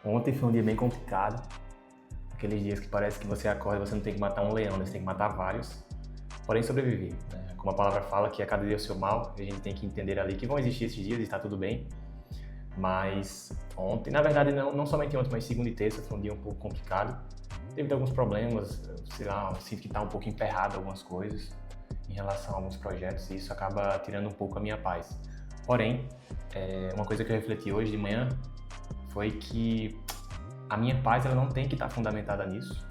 Ontem foi um dia bem complicado. Aqueles dias que parece que você acorda e você não tem que matar um leão, né? Você tem que matar vários. Porém, sobreviver, né? Como a palavra fala, que a cada dia é o seu mal, a gente tem que entender ali que vão existir esses dias e está tudo bem. Mas ontem, na verdade, não somente ontem, mas segunda e terça foi um dia um pouco complicado. Teve alguns problemas, sei lá, eu sinto que está um pouco emperrado algumas coisas em relação a alguns projetos e isso acaba tirando um pouco a minha paz. Porém, uma coisa que eu refleti hoje de manhã foi que a minha paz ela não tem que estar fundamentada nisso.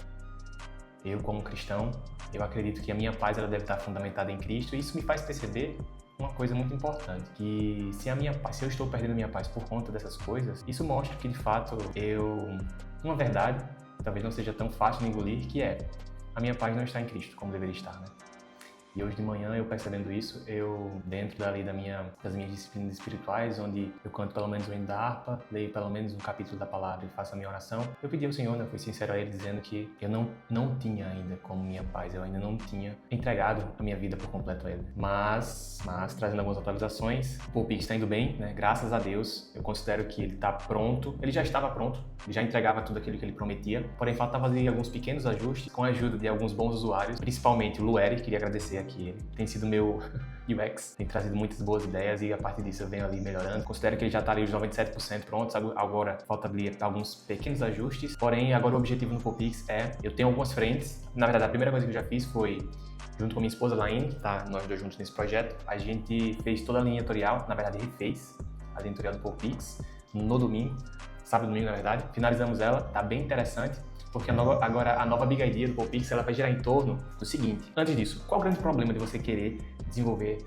Eu, como cristão, eu acredito que a minha paz ela deve estar fundamentada em Cristo e isso me faz perceber uma coisa muito importante, que se eu estou perdendo a minha paz por conta dessas coisas, isso mostra que de fato uma verdade, talvez não seja tão fácil de engolir, que é a minha paz não está em Cristo como deveria estar, né? E hoje de manhã, eu percebendo isso, dentro das minhas disciplinas espirituais, onde eu canto pelo menos o hino da harpa, leio pelo menos um capítulo da palavra e faço a minha oração, eu pedi ao Senhor, né, eu fui sincero a Ele, dizendo que eu não tinha ainda como minha paz, eu ainda não tinha entregado a minha vida por completo a Ele. Mas trazendo algumas atualizações, o Pulpix está indo bem, né, graças a Deus, eu considero que ele está pronto, ele já estava pronto, ele já entregava tudo aquilo que ele prometia, porém faltava fazer alguns pequenos ajustes, com a ajuda de alguns bons usuários, principalmente o Lueri, queria agradecer aqui ele, tem sido meu UX, tem trazido muitas boas ideias e a partir disso eu venho ali melhorando. Considero que ele já está ali os 97% prontos, agora falta ali alguns pequenos ajustes, porém agora o objetivo no Pulpix eu tenho algumas frentes, na verdade a primeira coisa que eu já fiz foi, junto com minha esposa Laine, que tá nós dois juntos nesse projeto, a gente fez toda a linha editorial, na verdade refez a linha editorial do Pulpix no domingo, sábado e domingo na verdade, finalizamos ela, tá bem interessante, porque agora a nova Big Idea do Pulpix ela vai girar em torno do seguinte. Antes disso, qual o grande problema de você querer desenvolver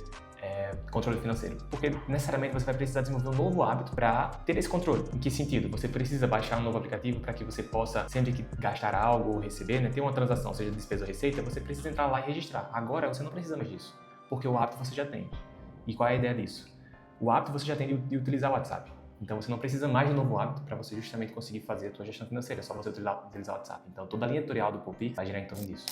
controle financeiro? Porque necessariamente você vai precisar desenvolver um novo hábito para ter esse controle. Em que sentido? Você precisa baixar um novo aplicativo para que você possa, sempre que gastar algo ou receber, né, ter uma transação, seja despesa ou receita, você precisa entrar lá e registrar. Agora você não precisa mais disso, porque o hábito você já tem. E qual é a ideia disso? O hábito você já tem de utilizar o WhatsApp. Então você não precisa mais de um novo hábito para você justamente conseguir fazer a sua gestão financeira, é só você utilizar o WhatsApp. Então toda a linha editorial do Pulpix vai girar em torno disso.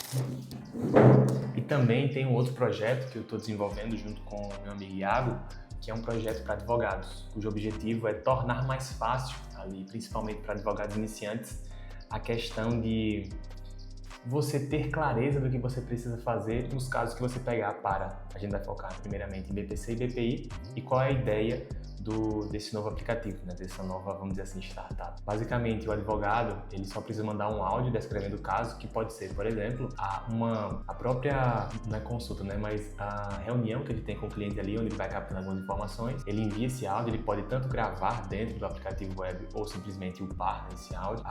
E também tem um outro projeto que eu estou desenvolvendo junto com o meu amigo Iago, que é um projeto para advogados, cujo objetivo é tornar mais fácil, ali, principalmente para advogados iniciantes, a questão de você ter clareza do que você precisa fazer nos casos que você pegar a gente vai focar primeiramente em BPC e BPI e qual é a ideia desse novo aplicativo, né? Dessa nova, vamos dizer assim, startup. Basicamente, o advogado, ele só precisa mandar um áudio descrevendo o caso, que pode ser, por exemplo, a própria, não é consulta, né? Mas a reunião que ele tem com o cliente ali, onde ele vai captando algumas informações, ele envia esse áudio, ele pode tanto gravar dentro do aplicativo web ou simplesmente upar esse áudio.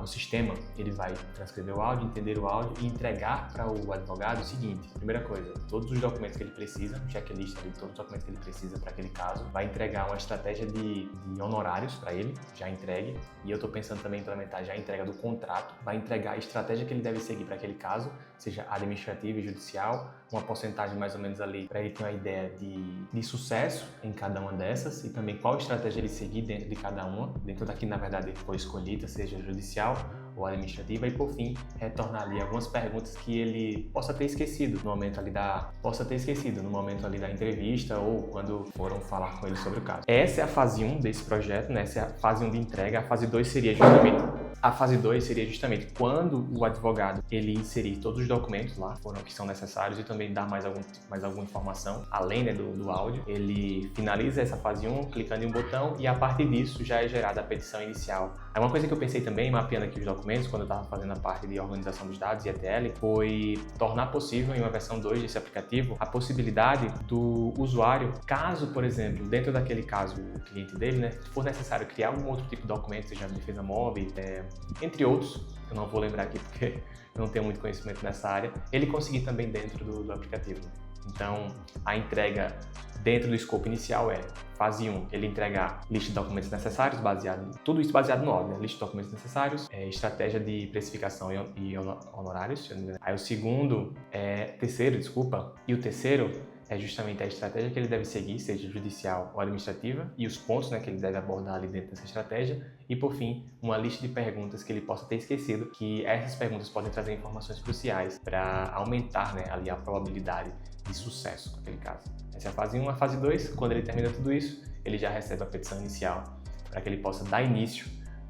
O sistema, ele vai transcrever o áudio, entender o áudio e entregar para o advogado o seguinte: primeira coisa, todos os documentos que ele precisa, um checklist ali de todos os documentos que ele precisa para aquele caso, vai entregar uma estratégia de honorários para ele, já entregue, e eu estou pensando também em implementar já a entrega do contrato, vai entregar a estratégia que ele deve seguir para aquele caso, seja administrativo e judicial, uma porcentagem mais ou menos ali para ele ter uma ideia de sucesso em cada uma dessas e também qual estratégia ele seguir dentro de cada uma, dentro daqui na verdade foi escolhida, seja judicial ou administrativa, e por fim retornar ali algumas perguntas que ele possa ter esquecido no momento ali da entrevista ou quando foram falar com ele sobre o caso. Essa é a fase 1 desse projeto, né? Essa é a fase 1 de entrega. A fase 2 seria justamente quando o advogado ele inserir todos os documentos lá que são necessários e também dar mais alguma informação além, né, do áudio. Ele finaliza essa fase 1 clicando em um botão e a partir disso já é gerada a petição inicial. Uma coisa que eu pensei também, mapeando aqui os documentos, quando eu estava fazendo a parte de organização dos dados e ETL, foi tornar possível em uma versão 2 desse aplicativo a possibilidade do usuário, caso, por exemplo, dentro daquele caso, o cliente dele, né, for necessário criar algum outro tipo de documento, seja defesa móvel, entre outros, eu não vou lembrar aqui porque eu não tenho muito conhecimento nessa área, ele conseguir também dentro do aplicativo. Então, a entrega dentro do escopo inicial fase 1, ele entregar lista de documentos necessários, tudo isso baseado no áudio, né? Lista de documentos necessários, estratégia de precificação e honorários. Aí o terceiro é justamente a estratégia que ele deve seguir, seja judicial ou administrativa, e os pontos, né, que ele deve abordar ali dentro dessa estratégia. E, por fim, uma lista de perguntas que ele possa ter esquecido, que essas perguntas podem trazer informações cruciais para aumentar, né, ali a probabilidade de sucesso naquele caso. Essa é a fase 1. A fase 2, quando ele termina tudo isso, ele já recebe a petição inicial para que ele possa dar início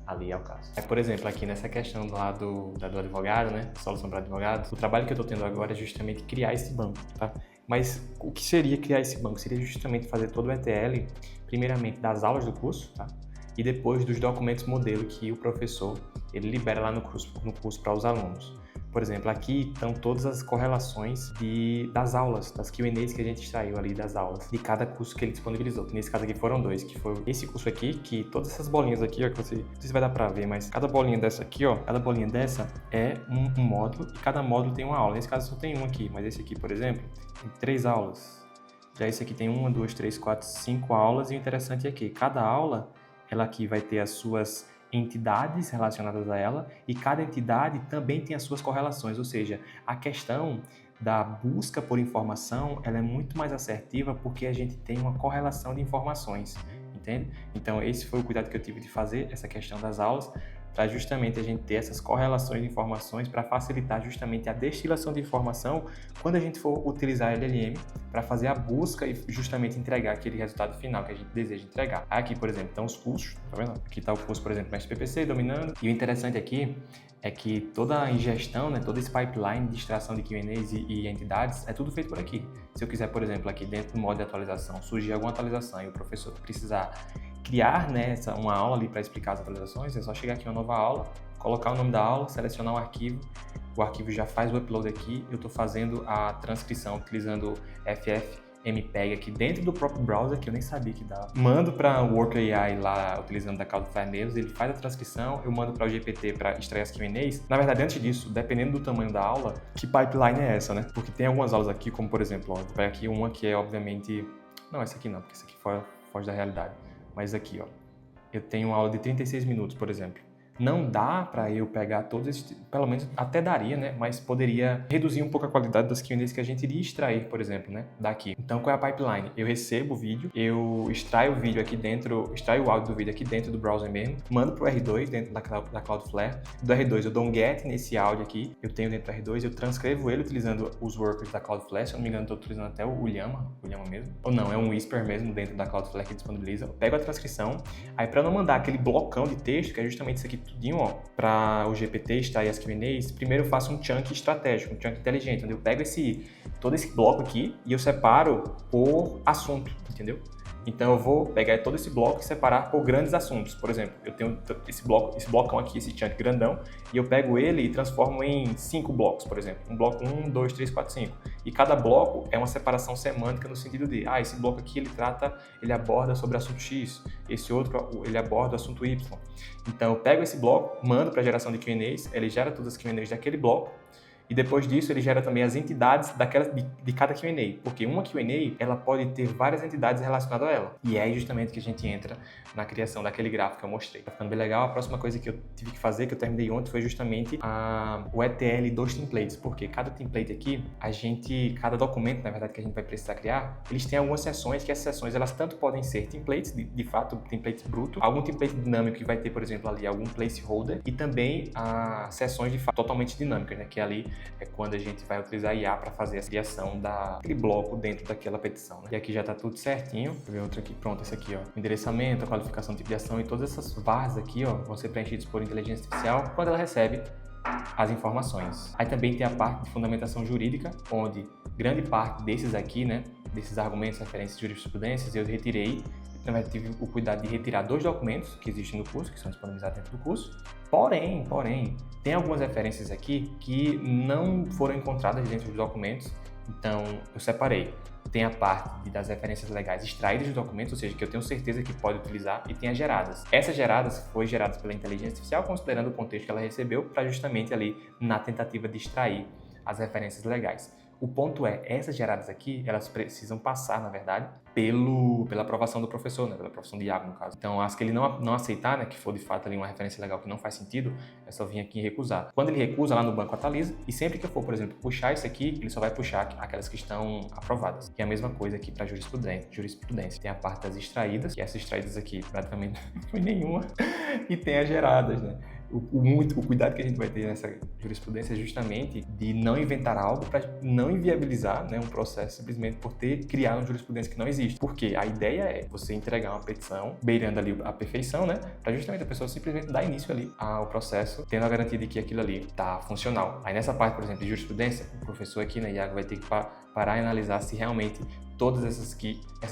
ali é o caso. Por exemplo, aqui nessa questão lá do advogado, né, solução para advogados, o trabalho que eu estou tendo agora é justamente criar esse banco, tá? Mas o que seria criar esse banco? Seria justamente fazer todo o ETL, primeiramente das aulas do curso, tá? E depois dos documentos modelo que o professor ele libera lá no curso para os alunos. Por exemplo, aqui estão todas as correlações das aulas, das Q&As que a gente extraiu ali das aulas, de cada curso que ele disponibilizou. Que nesse caso aqui foram 2, que foi esse curso aqui, que todas essas bolinhas aqui, ó, que você, não sei se vai dar pra ver, mas cada bolinha dessa aqui, ó, cada bolinha dessa é um módulo, e cada módulo tem uma aula. Nesse caso só tem um aqui, mas esse aqui, por exemplo, tem 3 aulas. Já esse aqui tem 1, 2, 3, 4, 5 aulas, e o interessante é que cada aula, ela aqui vai ter as suas entidades relacionadas a ela, e cada entidade também tem as suas correlações, ou seja, a questão da busca por informação, ela é muito mais assertiva porque a gente tem uma correlação de informações, entende? Então esse foi o cuidado que eu tive de fazer, essa questão das aulas, para justamente a gente ter essas correlações de informações para facilitar justamente a destilação de informação quando a gente for utilizar a LLM para fazer a busca e justamente entregar aquele resultado final que a gente deseja entregar. Aqui, por exemplo, estão os cursos, tá vendo? Aqui está o curso, por exemplo, Mestre PPC, dominando. E o interessante aqui é que toda a ingestão, né, todo esse pipeline de extração de Q&As e entidades é tudo feito por aqui. Se eu quiser, por exemplo, aqui dentro do modo de atualização, surgir alguma atualização e o professor precisar criar, né, uma aula ali para explicar as atualizações, é só chegar aqui em uma nova aula, colocar o nome da aula, selecionar o arquivo já faz o upload aqui, eu estou fazendo a transcrição utilizando FFmpeg aqui dentro do próprio browser, que eu nem sabia que dava. Mando para o WorkAI lá, utilizando da Cloudflare mesmo, ele faz a transcrição, eu mando para o GPT para extrair as Q&As. Na verdade, antes disso, dependendo do tamanho da aula, que pipeline é essa, né? Porque tem algumas aulas aqui, como por exemplo, ó, vou pegar aqui uma que é obviamente... Não, essa aqui não, porque essa aqui foge da realidade. Mas aqui, ó, eu tenho uma aula de 36 minutos, por exemplo. Não dá para eu pegar todos esses, pelo menos até daria, né? Mas poderia reduzir um pouco a qualidade das Q&As que a gente iria extrair, por exemplo, né? Daqui. Então, qual é a pipeline? Eu recebo o vídeo, eu extraio o vídeo aqui dentro, extraio o áudio do vídeo aqui dentro do browser mesmo, mando pro R2 dentro da Cloudflare. Do R2 eu dou um get nesse áudio aqui, eu tenho dentro do R2, eu transcrevo ele utilizando os workers da Cloudflare, se eu não me engano, estou utilizando até o Llama mesmo. Ou não, é um Whisper mesmo dentro da Cloudflare que disponibiliza. Eu pego a transcrição, aí para não mandar aquele blocão de texto, que é justamente isso aqui tudinho, ó, para o GPT extrair as Q&As, primeiro eu faço um chunk estratégico, um chunk inteligente, onde eu pego todo esse bloco aqui e eu separo por assunto, entendeu? Então eu vou pegar todo esse bloco e separar por grandes assuntos. Por exemplo, eu tenho esse blocão aqui, esse chunk grandão, e eu pego ele e transformo em 5 blocos, por exemplo. Um bloco 1, 2, 3, 4, 5. E cada bloco é uma separação semântica no sentido de, esse bloco aqui ele aborda sobre assunto X, esse outro ele aborda o assunto Y. Então eu pego esse bloco, mando para a geração de Q&As, ele gera todas as Q&As daquele bloco, e depois disso ele gera também as entidades de cada Q&A, porque uma Q&A ela pode ter várias entidades relacionadas a ela, e é aí justamente que a gente entra na criação daquele gráfico que eu mostrei. Tá ficando bem legal. A próxima coisa que eu tive que fazer, que eu terminei ontem, foi justamente o ETL dos templates, porque cada template aqui, cada documento, na verdade, que a gente vai precisar criar, eles têm algumas seções, que essas seções, elas tanto podem ser templates, de fato, templates bruto, algum template dinâmico que vai ter, por exemplo, ali algum placeholder, e também seções de fato totalmente dinâmicas, né, que ali é quando a gente vai utilizar IA para fazer a criação daquele bloco dentro daquela petição, né? E aqui já está tudo certinho. Deixa eu ver outro aqui. Pronto, esse aqui, ó. Endereçamento, a qualificação, tipo de ação, e todas essas barras aqui, ó, vão ser preenchidas por inteligência artificial quando ela recebe as informações. Aí também tem a parte de fundamentação jurídica, onde grande parte desses aqui, né, desses argumentos, referências, jurisprudências, eu retirei. Também tive o cuidado de retirar 2 documentos que existem no curso, que são disponibilizados dentro do curso. Porém, tem algumas referências aqui que não foram encontradas dentro dos documentos, então eu separei. Tem a parte das referências legais extraídas dos documentos, ou seja, que eu tenho certeza que pode utilizar, e tem as geradas. Essas geradas foram geradas pela inteligência artificial, considerando o contexto que ela recebeu, para justamente ali na tentativa de extrair as referências legais. O ponto é, essas geradas aqui, elas precisam passar, na verdade, pela aprovação do professor, né? Pela aprovação de Iago, no caso. Então, as que ele não aceitar, né, que for de fato ali uma referência legal que não faz sentido, é só vir aqui e recusar. Quando ele recusa, lá no banco atualiza, e sempre que eu for, por exemplo, puxar isso aqui, ele só vai puxar aquelas que estão aprovadas. E a mesma coisa aqui para jurisprudência. Tem a parte das extraídas, e essas extraídas aqui praticamente não foi nenhuma, e tem as geradas, né? O cuidado que a gente vai ter nessa jurisprudência é justamente de não inventar algo para não inviabilizar, né, um processo simplesmente por criar uma jurisprudência que não existe. Porque a ideia é você entregar uma petição beirando ali a perfeição, né, para justamente a pessoa simplesmente dar início ali ao processo, tendo a garantia de que aquilo ali está funcional. Aí nessa parte, por exemplo, de jurisprudência, o professor aqui, né, Iago, vai ter que parar e analisar se realmente todas essas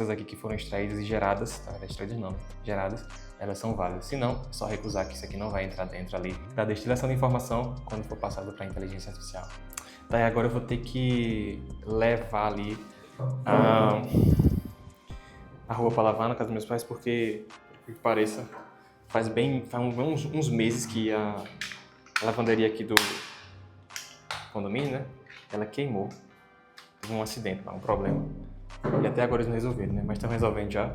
aqui que foram extraídas e geradas, extraídas não, né, geradas, elas são válidas. Se não, é só recusar que isso aqui não vai entrar dentro ali da destilação de informação quando for passado para a inteligência artificial. Tá, e agora eu vou ter que levar ali a roupa para lavar na casa dos meus pais, porque, por que pareça, faz uns meses que a lavanderia aqui do condomínio, né, ela queimou. Teve um acidente, um problema. E até agora eles não resolveram, né? Mas estão resolvendo já.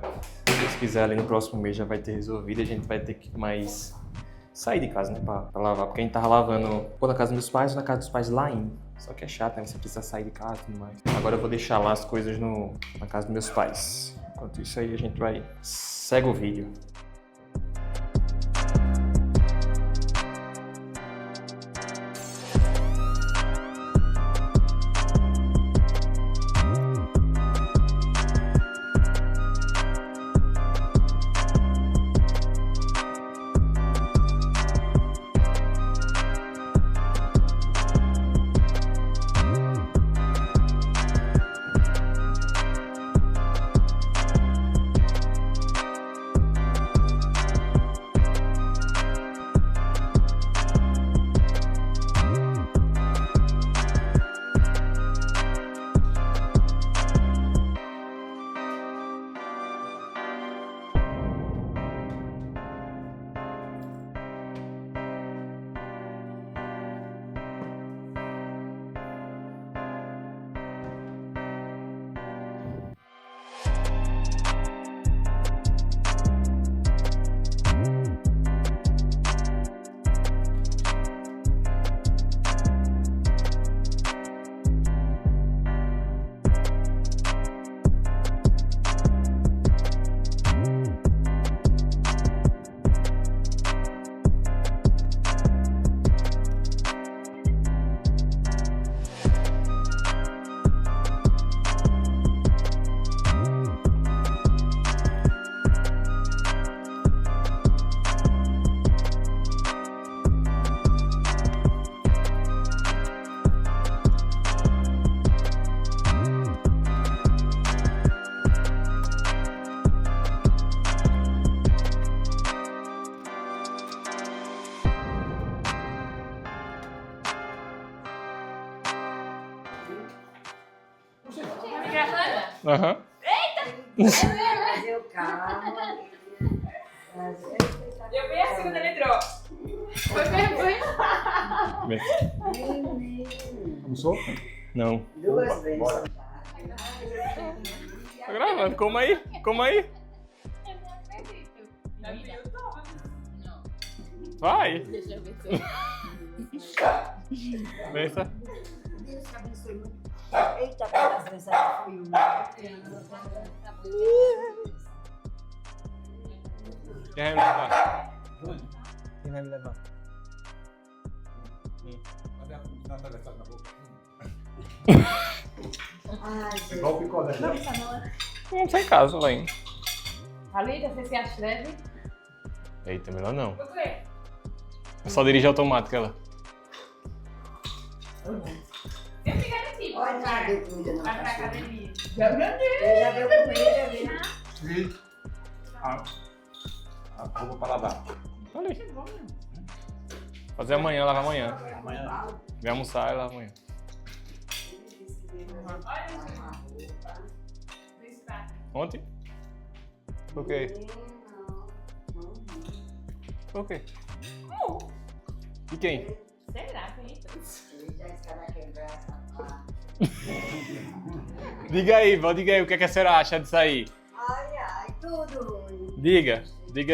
Se quiser, ali no próximo mês já vai ter resolvido. A gente vai ter que mais sair de casa, né? Pra lavar. Porque a gente tava lavando ou na casa dos meus pais ou na casa dos pais lá indo. Só que é chato, né? Você precisa sair de casa e tudo mais. Agora eu vou deixar lá as coisas na casa dos meus pais. Enquanto isso aí, a gente vai... Segue o vídeo. Aham. Fazer o carro. Eu vi assim quando ele entrou. Foi vergonha. Almoçou? Não. Duas vezes. Tá gravando, como aí? Como aí? Eu não acredito. Tá no YouTube? Não. Vai! Deixa eu ver se Bença. Deus te abençoe muito. Eita, as mensagens foi uma. Quem vai me levar? Quem vai me levar? Ai, gente. Igual o picolé. Não sei caso, velho. Thalita, você se atreve? Eita, melhor não. Por quê? É só dirigir automático ela. Eu te garanti. Olha, já deu comida não. Vai pra academia. Já deu comida, viu? E a roupa para lavar. Olha aí. Fazer amanhã, lavar amanhã. Amanhã. Vem almoçar e lavar amanhã. Olha isso. Ontem? Por quê? Por quê? E quem? Sei lá, tem isso. Diga aí, Val, diga aí o que a senhora acha disso aí. Ai, tudo ruim. Diga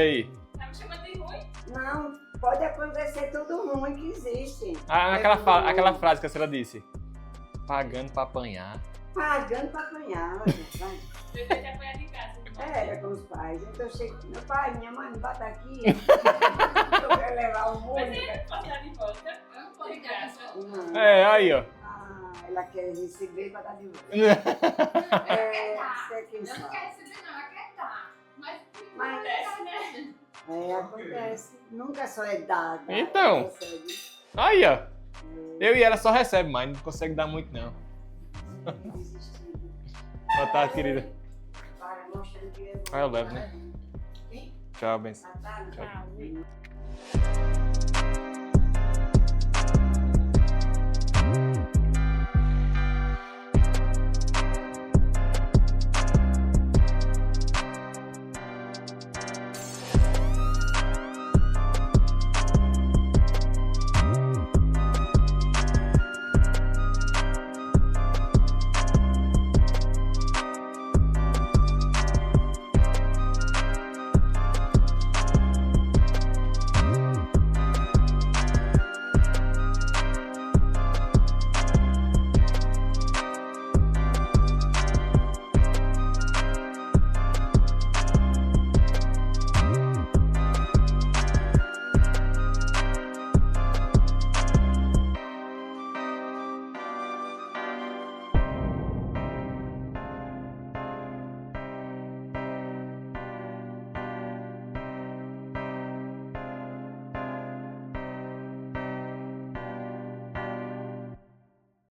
aí. Tá me chamando de ruim? Não, pode acontecer tudo ruim que existe. Ah, aquela frase que a senhora disse. Pagando pra apanhar. Pagando pra apanhar, olha, vai. Você tem que apanhar de casa. Era com os pais. Então eu chego, meu pai, minha mãe, bata aqui. Eu quero levar um Mas mundo. você passar de volta. Eu não vou de casa. Não. É, aí, ó. Ah, ela quer receber para dar de volta. Ela É, quer dar. você quem Ela não sabe. quer receber, não. Ela quer dar. Mas Mas- acontece, né? É, acontece. Nunca só é dada. Então. Recebe. Aí, ó. Eu e ela só recebe, mas não consegue dar muito, não. Desistido. Boa tarde, querida. Para, mostrando que é bom. Ah, eu levo, né? Quem? Tchau, benção. Ah, tá. Tchau. Tchau.